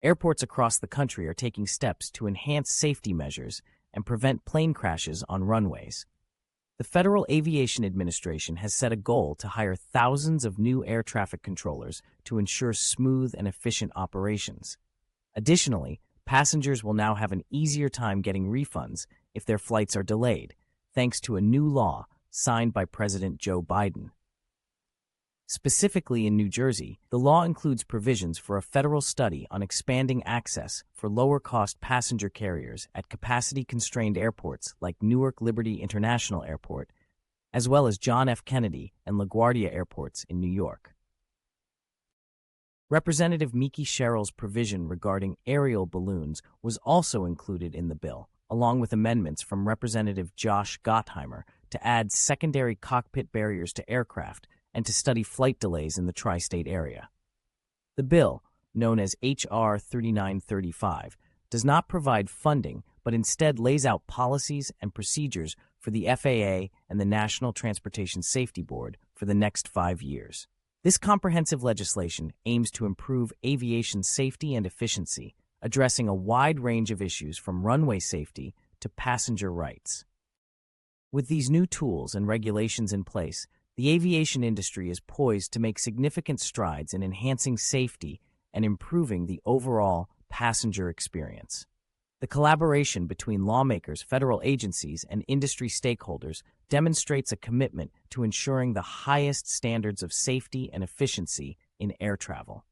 Airports across the country are taking steps to enhance safety measures and prevent plane crashes on runways. The Federal Aviation Administration has set a goal to hire thousands of new air traffic controllers to ensure smooth and efficient operations. Additionally, passengers will now have an easier time getting refunds if their flights are delayed, thanks to a new law signed by President Joe Biden. Specifically in New Jersey, the law includes provisions for a federal study on expanding access for lower-cost passenger carriers at capacity-constrained airports like Newark Liberty International Airport, as well as John F. Kennedy and LaGuardia airports in New York. Representative Miki Sherrill's provision regarding aerial balloons was also included in the bill, along with amendments from Representative Josh Gottheimer to add secondary cockpit barriers to aircraft and to study flight delays in the tri-state area. The bill, known as H.R. 3935, does not provide funding, but instead lays out policies and procedures for the FAA and the National Transportation Safety Board for the next 5 years. This comprehensive legislation aims to improve aviation safety and efficiency, addressing a wide range of issues from runway safety to passenger rights. With these new tools and regulations in place, the aviation industry is poised to make significant strides in enhancing safety and improving the overall passenger experience. The collaboration between lawmakers, federal agencies, and industry stakeholders demonstrates a commitment to ensuring the highest standards of safety and efficiency in air travel.